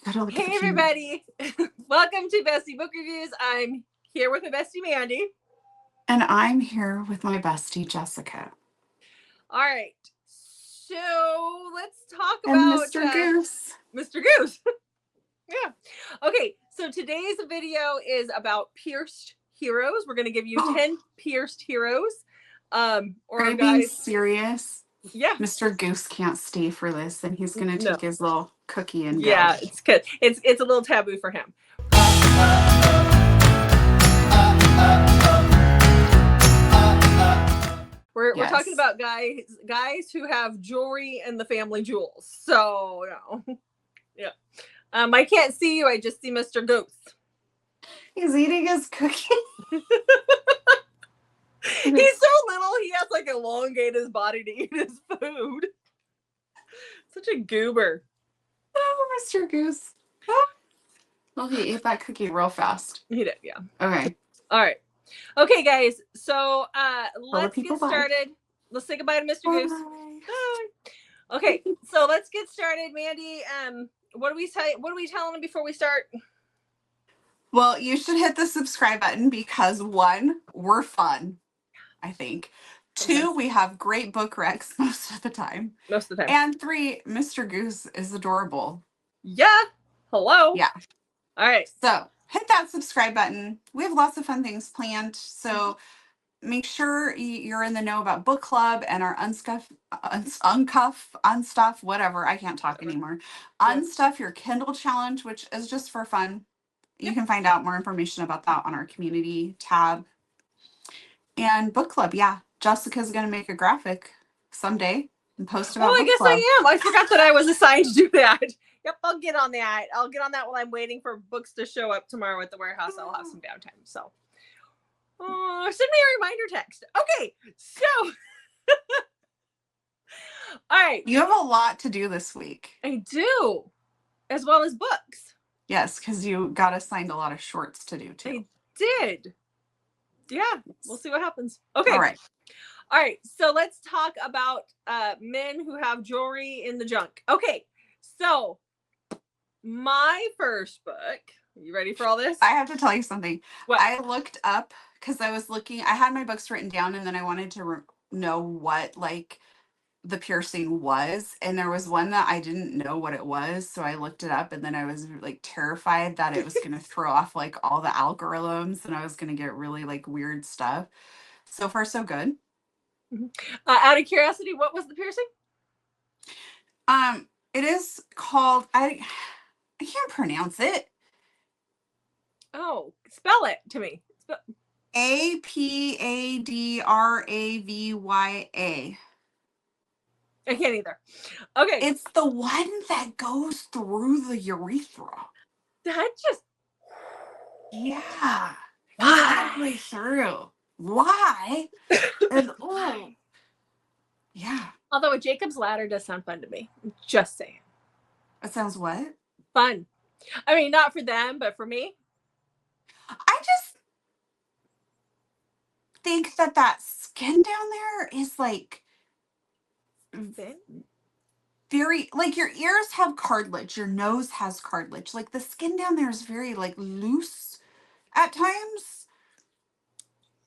Hey everybody, welcome to Bestie Book Reviews. I'm here with my bestie Mandy. And I'm here with my bestie Jessica. All right, so let's talk about Mr. Goose. Mr. Goose. Yeah. Okay, so today's video is about pierced heroes. We're going to give you 10 pierced heroes. Are you being serious? Yeah. Mr. Goose can't stay for this, and he's going to take his little cookie and go. Yeah, it's good. It's a little taboo for him. We're talking about guys who have jewelry and the family jewels. So, yeah. I can't see you. I just see Mr. Goose. He's eating his cookie. He's so little. He has like elongate his body to eat his food. Such a goober. Oh, Mr. Goose. Well, he ate that cookie real fast. He did, yeah. Okay. All right. Okay, guys. So let's get started. Let's say goodbye to Mr. Goose. Bye. Okay, so let's get started, Mandy. What do we tell them before we start? Well, you should hit the subscribe button because 1, we're fun, I think. 2, we have great book recs most of the time. And 3, Mr. Goose is adorable. Yeah. Hello. Yeah. All right. So hit that subscribe button. We have lots of fun things planned. So make sure you're in the know about book club and our unstuff, whatever. I can't talk anymore. Unstuff your Kindle challenge, which is just for fun. You can find out more information about that on our community tab. And book club, yeah. Jessica's going to make a graphic someday and post about book club. I am. I forgot that I was assigned to do that. Yep, I'll get on that. I'll get on that while I'm waiting for books to show up tomorrow at the warehouse. I'll have some downtime. So, send me a reminder text. Okay, so. All right. You have a lot to do this week. I do, as well as books. Yes, because you got assigned a lot of shorts to do, too. I did. Yeah, we'll see what happens. Okay. All right. All right, so let's talk about men who have jewelry in the junk. Okay, so my first book, you ready for all this? I have to tell you something. What? I looked up because I was looking, I had my books written down and then I wanted to know what like the piercing was. And there was one that I didn't know what it was. So I looked it up and then I was like terrified that it was going to throw off like all the algorithms and I was going to get really like weird stuff. So far, so good. Out of curiosity, what was the piercing? It is called, I can't pronounce it. Oh, spell it to me. Apadravya. I can't either. Okay. It's the one that goes through the urethra. That just... Yeah. Halfway through. Why? And yeah. Although a Jacob's Ladder does sound fun to me. Just saying. It sounds what? Fun. I mean, not for them, but for me. I just think that skin down there is like very, like your ears have cartilage, your nose has cartilage. Like the skin down there is very like loose at times.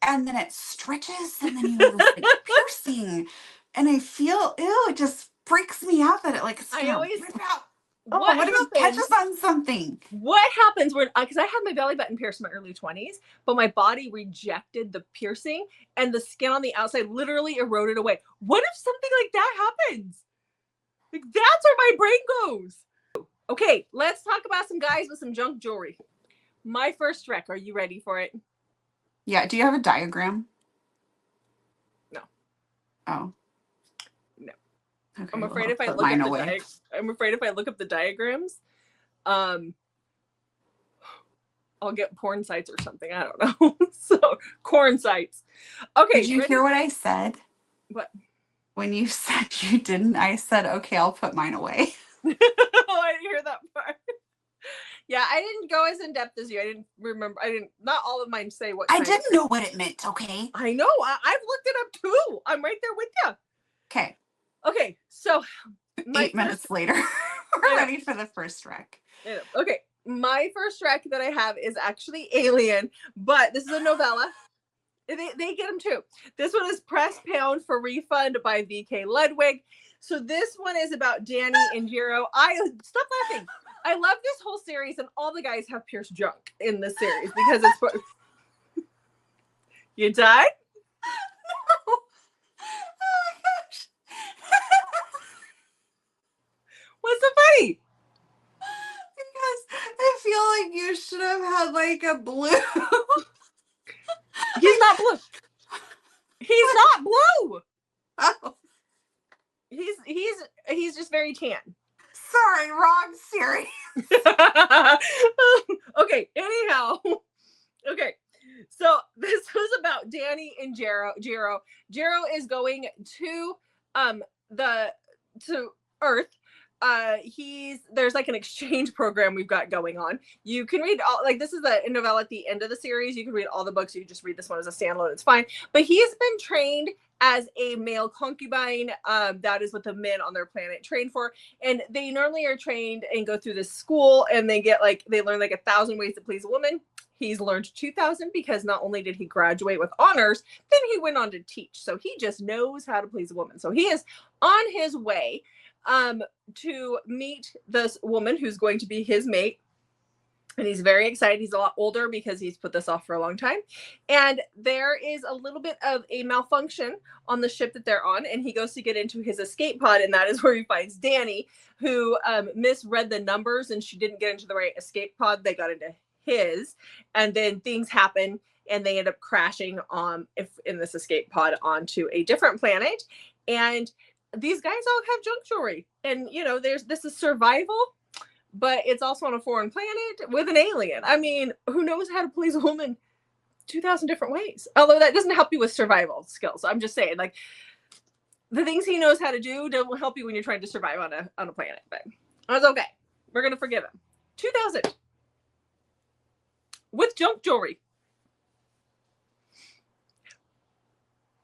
And then it stretches and then you have this like piercing. And I feel, it just freaks me out that it like it's gonna rip out. What if it catches on something? What happens when, because I had my belly button pierced in my early 20s, but my body rejected the piercing and the skin on the outside literally eroded away. What if something like that happens? Like that's where my brain goes. Okay, let's talk about some guys with some junk jewelry. My first wreck, are you ready for it? Yeah, do you have a diagram? No. Oh. No. Okay, I'm afraid if I look up I'm afraid if I look up the diagrams, I'll get porn sites or something. I don't know. So corn sites. Okay. Did you hear what I said? What? When you said you didn't, I said, okay, I'll put mine away. Oh, I didn't hear that part. Yeah, I didn't go as in depth as you. I didn't remember. Not all of mine say what. I didn't know what it meant, okay? I know. I've looked it up too. I'm right there with you. Okay. Okay, so 8 minutes later, we're ready for the first wreck. Okay, my first rec that I have is actually Alien, but this is a novella. They get them too. This one is Press Pound for Refund by V.K. Ludwig. So this one is about Danny and Jiro. Stop laughing. I love this whole series, and all the guys have pierced junk in this series because it's. You died? No. Oh my gosh. What's so funny? Because I feel like you should have had like a blue. He's not blue. He's not blue. Oh, He's just very tan. sorry, wrong series. Okay, anyhow. Okay. So this was about Danny and Jiro. Jiro is going to to Earth. There's like an exchange program we've got going on. You can read all, like, this is a novella at the end of the series. You can read all the books. You can just read this one as a standalone. It's fine. But he's been trained as a male concubine. That is what the men on their planet train for. And they normally are trained and go through this school, and they learn like 1,000 ways to please a woman. He's learned 2,000 because not only did he graduate with honors, then he went on to teach. So he just knows how to please a woman. So he is on his way to meet this woman who's going to be his mate. And he's very excited. He's a lot older because he's put this off for a long time. And there is a little bit of a malfunction on the ship that they're on. And he goes to get into his escape pod. And that is where he finds Danny, who misread the numbers, and she didn't get into the right escape pod. They got into his. And then things happen, and they end up crashing in this escape pod onto a different planet. And these guys all have junk jewelry. And, this is survival, but it's also on a foreign planet with an alien. I mean, who knows how to please a woman 2,000 different ways? Although that doesn't help you with survival skills. I'm just saying, like, the things he knows how to do don't help you when you're trying to survive on a planet. But that's okay. We're going to forgive him. 2,000. With junk jewelry.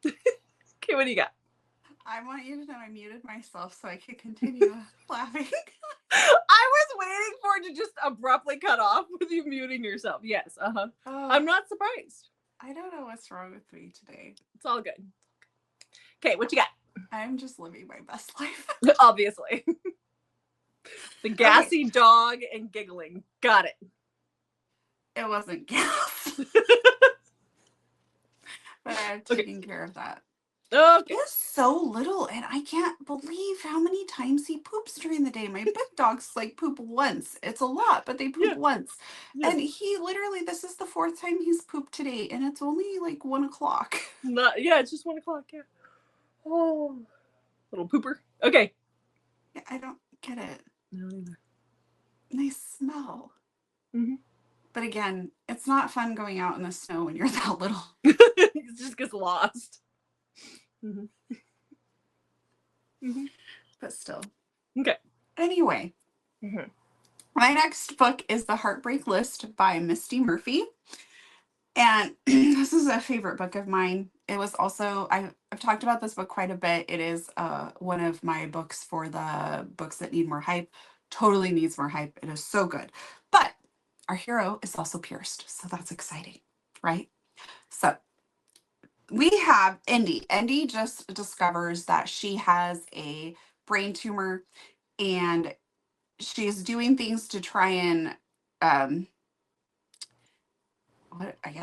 Okay, what do you got? I want you to know I muted myself so I could continue laughing. I was waiting for it to just abruptly cut off with you muting yourself. Yes, Oh, I'm not surprised. I don't know what's wrong with me today. It's all good. Okay, what you got? I'm just living my best life. Obviously. The gassy dog and giggling. Got it. It wasn't gas. But I've taken care of that. Okay. He's so little, and I can't believe how many times he poops during the day. My big dogs like poop once. It's a lot, but they poop once. Yeah. And he literally, this is the 4th time he's pooped today, and it's only like 1 o'clock. It's just 1 o'clock. Yeah. Oh, little pooper. Okay. Yeah, I don't get it. No, either. Nice smell. Mm-hmm. But again, it's not fun going out in the snow when you're that little. It just gets lost. Mm-hmm. Mm-hmm. But still. Okay. Anyway, my next book is The Heartbreak List by Misty Murphy. And this is a favorite book of mine. It was also, I've talked about this book quite a bit. It is one of my books for the books that need more hype. Totally needs more hype. It is so good. But our hero is also pierced. So that's exciting, right? So we have Indy. Indy just discovers that she has a brain tumor, and she's doing things to try and,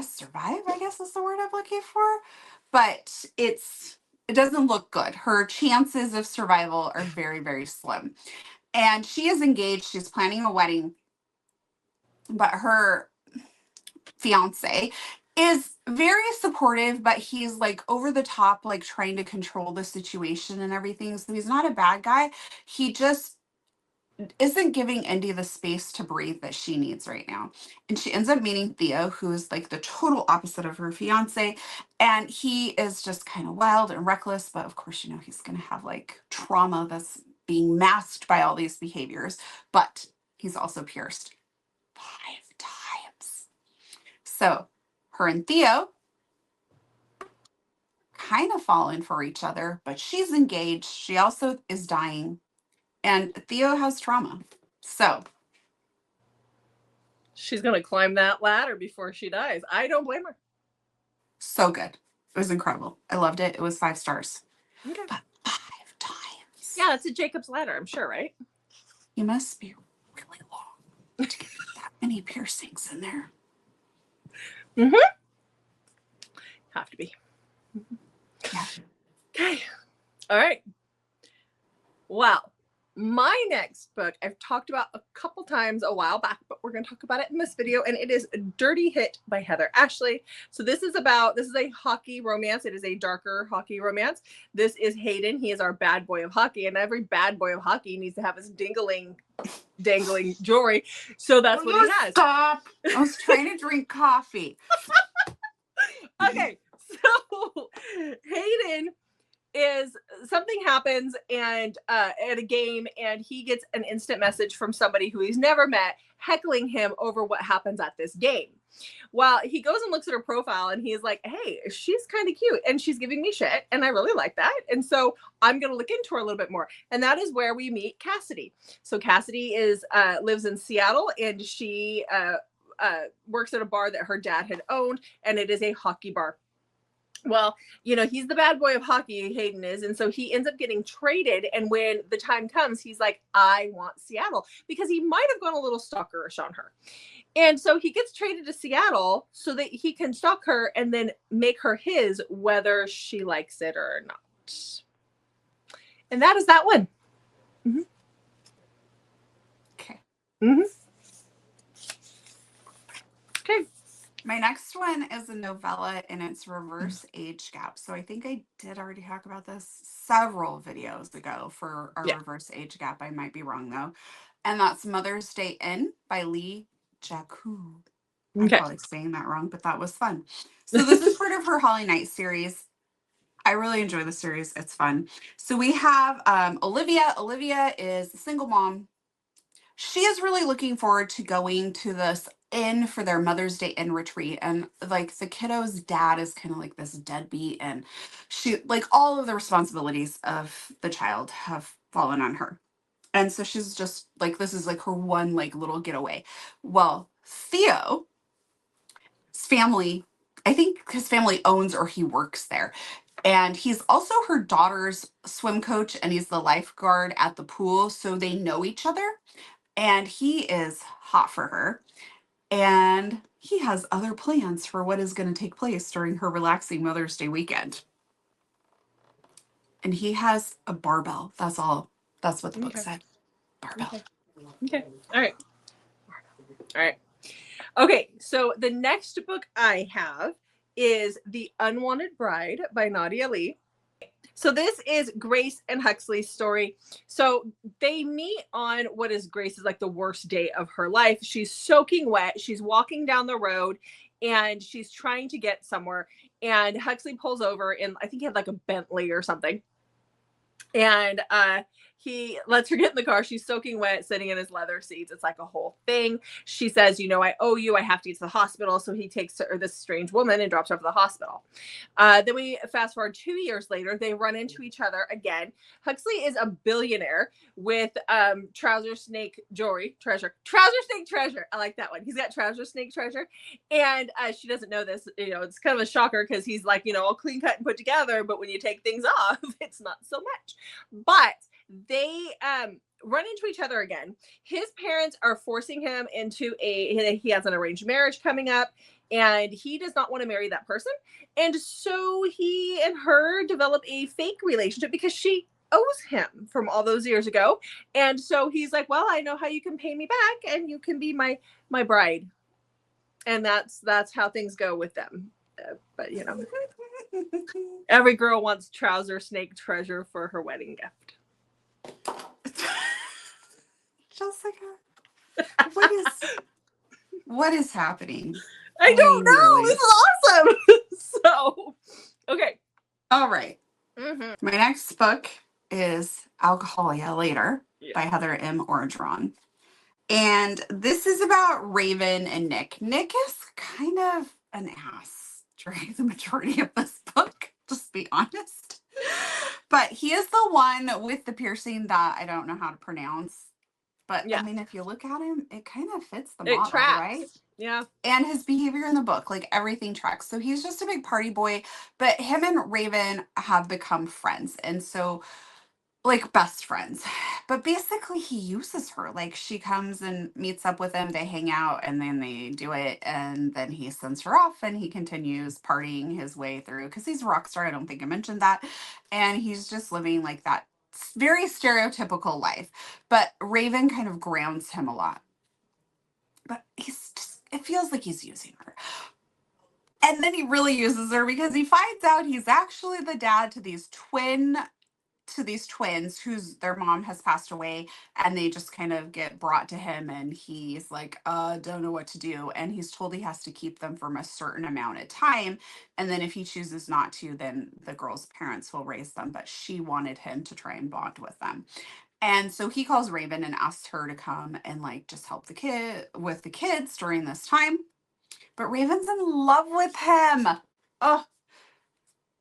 survive, I guess is the word I'm looking for. But it doesn't look good. Her chances of survival are very, very slim. And she is engaged. She's planning a wedding. But her fiance is very supportive, but he's like over the top, like trying to control the situation and everything. So he's not a bad guy. He just isn't giving Indy the space to breathe that she needs right now. And she ends up meeting Theo, who's like the total opposite of her fiance. And he is just kind of wild and reckless. But of course, he's going to have like trauma that's being masked by all these behaviors. But he's also pierced 5 times. So her and Theo kind of fallen for each other, but she's engaged. She also is dying. And Theo has trauma. So She's going to climb that ladder before she dies. I don't blame her. So good. It was incredible. I loved it. It was 5 stars. Okay. But 5 times. Yeah, it's a Jacob's ladder, I'm sure, right? You must be really long to get that many piercings in there. Mm-hmm. Have to be. Yeah. Okay. All right. Well, my next book I've talked about a couple times a while back, but we're going to talk about it in this video, and it is Dirty Hit by Heather Ashley. So this is a hockey romance. It is a darker hockey romance. This is Hayden. He is our bad boy of hockey, and every bad boy of hockey needs to have his dangling jewelry. So that's what he has. Stop. I was trying to drink coffee. Okay. So Hayden is something happens and at a game, and he gets an instant message from somebody who he's never met heckling him over what happens at this game. Well, he goes and looks at her profile and he's like, hey, she's kind of cute and she's giving me shit and I really like that, and so I'm gonna look into her a little bit more. And that is where we meet Cassidy. So Cassidy is lives in Seattle, and she works at a bar that her dad had owned, and it is a hockey bar. Well, he's the bad boy of hockey, Hayden is. And so he ends up getting traded. And when the time comes, he's like, I want Seattle, because he might have gone a little stalkerish on her. And so he gets traded to Seattle so that he can stalk her and then make her his, whether she likes it or not. And that is that one. Mm-hmm. Okay. Mm-hmm. Okay. My next one is a novella in its reverse age gap. So I think I did already talk about this several videos ago for our reverse age gap. I might be wrong though. And that's Mother's Day In by Lee Jaku. I'm probably saying that wrong, but that was fun. So this is part of her Holly Knight series. I really enjoy the series. It's fun. So we have Olivia. Olivia is a single mom. She is really looking forward to going to this inn for their Mother's Day Inn retreat. And like the kiddo's dad is kind of like this deadbeat, and she, like, all of the responsibilities of the child have fallen on her. And so she's just like, this is like her one like little getaway. Well, Theo's family, I think his family owns or he works there. And he's also her daughter's swim coach, and he's the lifeguard at the pool. So they know each other. And he is hot for her. And he has other plans for what is going to take place during her relaxing Mother's Day weekend. And he has a barbell. That's all. That's what the book said. Barbell. Okay. All right. All right. Okay. So the next book I have is The Unwanted Bride by Nadia Lee. So this is Grace and Huxley's story. So they meet on what is Grace's like the worst day of her life. She's soaking wet. She's walking down the road and she's trying to get somewhere. And Huxley pulls over, and I think he had like a Bentley or something. And he lets her get in the car. She's soaking wet, sitting in his leather seats. It's like a whole thing. She says, I owe you. I have to get to the hospital. So he takes her, this strange woman, and drops her off at the hospital. Then we fast forward 2 years later. They run into each other again. Huxley is a billionaire with trouser snake treasure. I like that one. He's got trouser snake treasure. And she doesn't know this. It's kind of a shocker because he's like, all clean cut and put together. But when you take things off, it's not so much. But they run into each other again. His parents are forcing him into he has an arranged marriage coming up, and he does not want to marry that person. And so he and her develop a fake relationship because she owes him from all those years ago. And so he's like, well, I know how you can pay me back, and you can be my bride. And that's how things go with them. But every girl wants trouser snake treasure for her wedding gift. Jessica, what is happening? I don't know. This is awesome. So, okay. All right. Mm-hmm. My next book is Alcoholia Later by Heather M. Orgeron. And this is about Raven and Nick. Nick is kind of an ass during the majority of this book, just to be honest. But he is the one with the piercing that I don't know how to pronounce. But Yeah. I mean, if you look at him, it kind of fits the It model, tracks. right? Yeah. And his behavior in the book, like everything tracks. So he's just a big party boy, but him and Raven have become friends. And so, like, best friends. But basically, he uses her. Like, she comes and meets up with him, they hang out, and then they do it. And then he sends her off and he continues partying his way through because he's a rock star. I don't think I mentioned that. And he's just living like that very stereotypical life. But Raven kind of grounds him a lot. But he's just, it feels like he's using her. And then he really uses her because he finds out he's actually the dad to these twins whose their mom has passed away, and they just kind of get brought to him, and he's like, don't know what to do. And he's told he has to keep them from a certain amount of time. And then if he chooses not to, then the girl's parents will raise them. But she wanted him to try and bond with them. And so he calls Raven and asks her to come and like just help the kids during this time. But Raven's in love with him. Oh,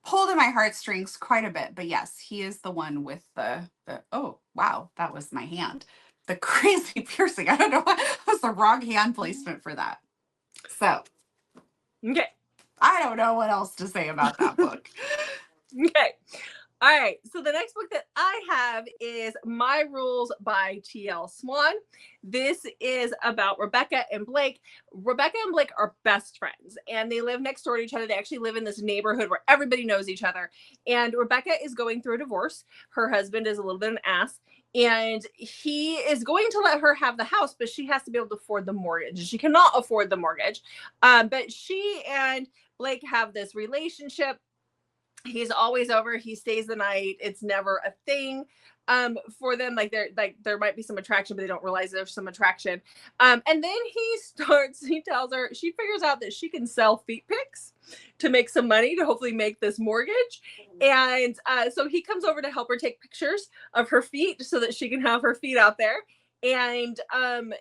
pulled at my heartstrings quite a bit. But yes, he is the one with the oh wow, that was my hand. The crazy piercing. I don't know what was the wrong hand placement for that. So Okay. I don't know what else to say about that book. Okay. All right. So the next book that I have is My Rules by T.L. Swan. This is about Rebecca and Blake. Rebecca and Blake are best friends, and they live next door to each other. They actually live in this neighborhood where everybody knows each other. And Rebecca is going through a divorce. Her husband is a little bit of an ass, and he is going to let her have the house, but she has to be able to afford the mortgage. She cannot afford the mortgage. But she and Blake have this relationship. He's always over. He stays the night. It's never a thing for them. Like there might be some attraction, but they don't realize there's some attraction. And then he tells her, she figures out that she can sell feet pics to make some money to hopefully make this mortgage. And so he comes over to help her take pictures of her feet so that she can have her feet out there. And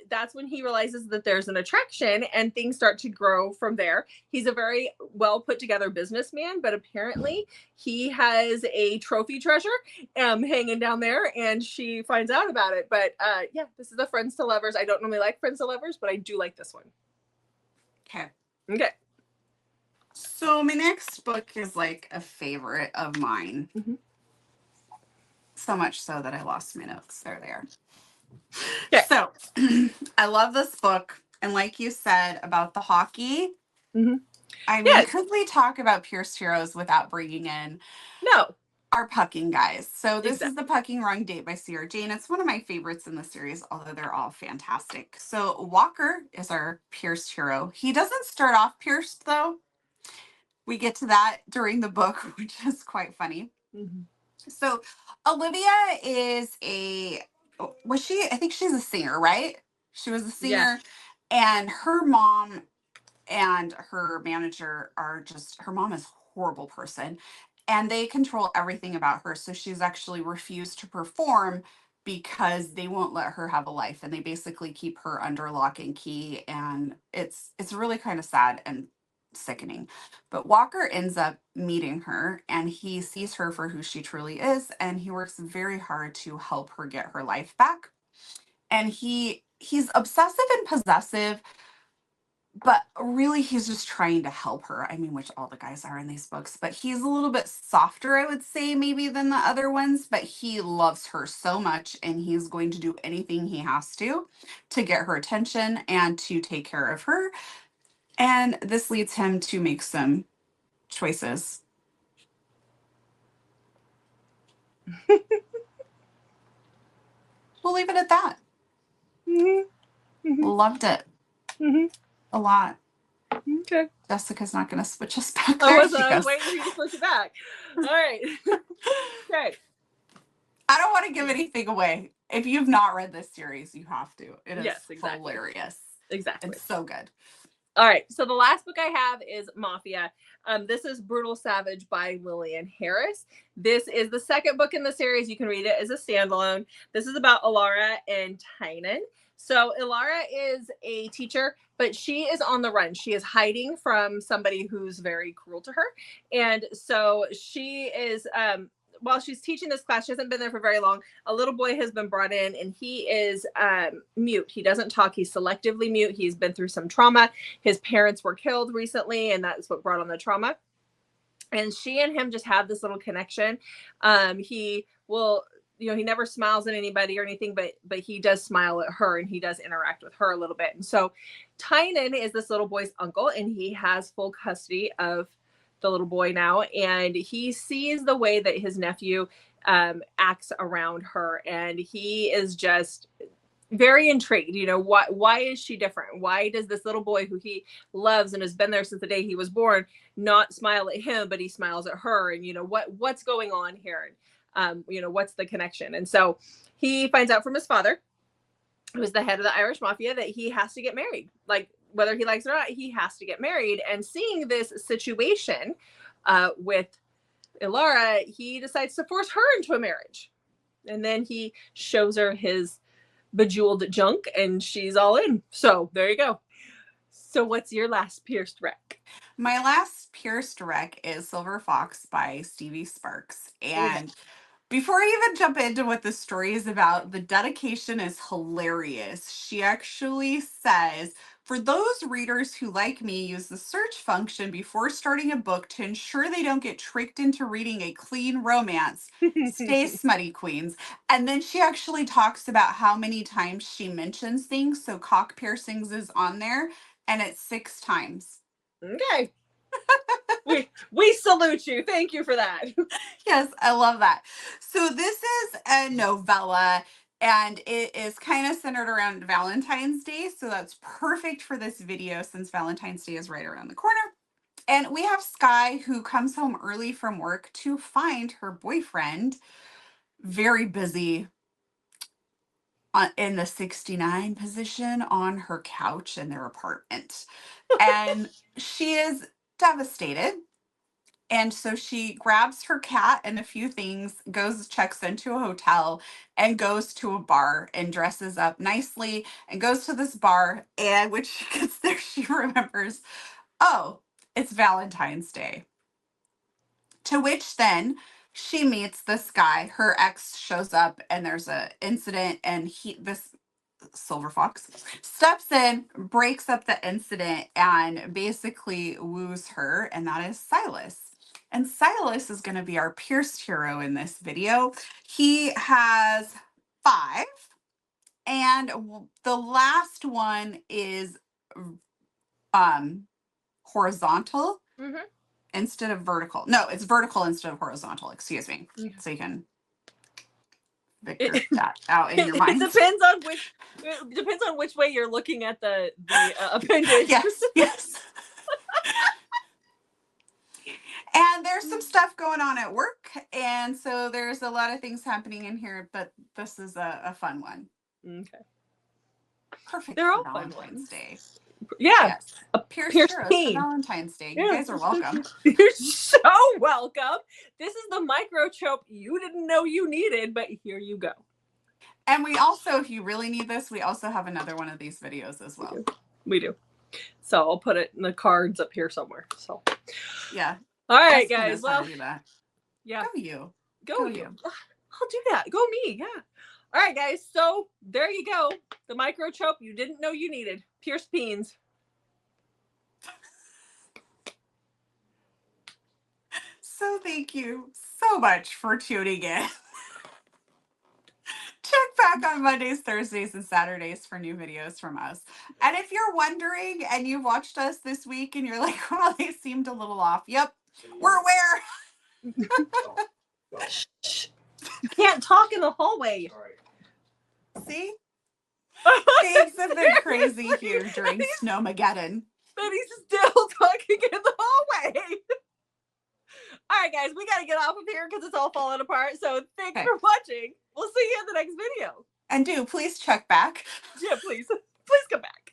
that's when he realizes that there's an attraction, and things start to grow from there. He's a very well put together businessman, but apparently he has a trophy treasure hanging down there, and she finds out about it. But yeah, this is the Friends to Lovers. I don't normally like Friends to Lovers, but I do like this one. Okay. Okay. So my next book is like a favorite of mine. Mm-hmm. So much so that I lost my notes. There they are. Okay. So I love this book. And like you said about the hockey, mm-hmm. I mean, could we talk about Pierce Heroes without bringing in our pucking guys? So this is The Pucking Wrong Date by Sierra Jane. It's one of my favorites in the series, although they're all fantastic. So Walker is our pierced hero. He doesn't start off pierced, though. We get to that during the book, which is quite funny. Mm-hmm. So Olivia is I think she's a singer, right? She was a singer, and her mom and her manager her mom is a horrible person, and they control everything about her. So she's actually refused to perform because they won't let her have a life, and they basically keep her under lock and key, and it's really kind of sad and sickening. But Walker ends up meeting her, and he sees her for who she truly is, and he works very hard to help her get her life back. And he's obsessive and possessive, but really he's just trying to help her. I mean, which all the guys are in these books, but he's a little bit softer, I would say, maybe than the other ones. But he loves her so much, and he's going to do anything he has to get her attention and to take care of her. And this leads him to make some choices. We'll leave it at that. Mm-hmm. Mm-hmm. Loved it. Mm-hmm. A lot. Okay. Jessica's not going to switch us back. I was waiting for you to switch it back. All right. Okay. I don't want to give anything away. If you've not read this series, you have to. It is hilarious. Exactly. It's so good. All right. So the last book I have is Mafia. This is Brutal Savage by Lillian Harris. This is the second book in the series. You can read it as a standalone. This is about Ilara and Tynan. So Ilara is a teacher, but she is on the run. She is hiding from somebody who's very cruel to her. And so she is while she's teaching this class, she hasn't been there for very long, a little boy has been brought in, and he is mute. He doesn't talk. He's selectively mute. He's been through some trauma. His parents were killed recently, and that's what brought on the trauma. And she and him just have this little connection. He will, you know, he never smiles at anybody or anything, but he does smile at her, and he does interact with her a little bit. And so Tynan is this little boy's uncle, and he has full custody of the little boy now. And he sees the way that his nephew acts around her, and he is just very intrigued. You know, why is she different? Why does this little boy who he loves and has been there since the day he was born not smile at him, but he smiles at her? And, you know, what's going on here? You know, what's the connection? And so he finds out from his father, who is the head of the Irish mafia, that he has to get married. Like, whether he likes it or not, he has to get married. And seeing this situation with Ilara, he decides to force her into a marriage. And then he shows her his bejeweled junk, and she's all in. So there you go. So what's your last pierced wreck? My last pierced wreck is Silver Fox by Stevie Sparks. And before I even jump into what the story is about, the dedication is hilarious. She actually says, for those readers who, like me, use the search function before starting a book to ensure they don't get tricked into reading a clean romance, stay smutty, queens. And then she actually talks about how many times she mentions things. So cock piercings is on there, and it's 6 times. Okay. we salute you. Thank you for that. Yes, I love that. So this is a novella, and it is kind of centered around Valentine's Day. So that's perfect for this video since Valentine's Day is right around the corner. And we have Sky, who comes home early from work to find her boyfriend very busy in the 69 position on her couch in their apartment. And she is devastated. And so she grabs her cat and a few things, checks into a hotel, and goes to a bar and dresses up nicely and goes to this bar. And when she gets there, she remembers, oh, it's Valentine's Day. To which then she meets this guy. Her ex shows up, and there's an incident, and this Silver Fox steps in, breaks up the incident, and basically woos her, and that is Silas. And Silas is going to be our pierced hero in this video. He has 5, and the last one is horizontal instead of vertical. No, it's vertical instead of horizontal. Excuse me. So you can figure that out in your mind. It depends on which way you're looking at the appendage. Yes. And there's some stuff going on at work, and so there's a lot of things happening in here, but this is a fun one. Okay. Perfect. They're all Valentine's Day. Yeah. Yes. A pierced for Valentine's Day. You guys are welcome. You're so welcome. This is the microchope you didn't know you needed, but here you go. And we also, if you really need this, we also have another one of these videos as well. We do. So I'll put it in the cards up here somewhere. So yeah. All right, guys. Well, yeah. Go you. Go you. I'll do that. Go me. Yeah. All right, guys. So there you go. The microchope you didn't know you needed. Pierced peens. So thank you so much for tuning in. Check back on Mondays, Thursdays, and Saturdays for new videos from us. And if you're wondering and you've watched us this week and you're like, well, they seemed a little off. Yep, we're aware. Can't talk in the hallway. All right. See? Things have been crazy here during Snowmageddon. But he's still talking in the hallway. All right, guys, we got to get off of here because it's all falling apart. So thanks for watching. We'll see you in the next video. And please check back. Yeah, please. Please come back.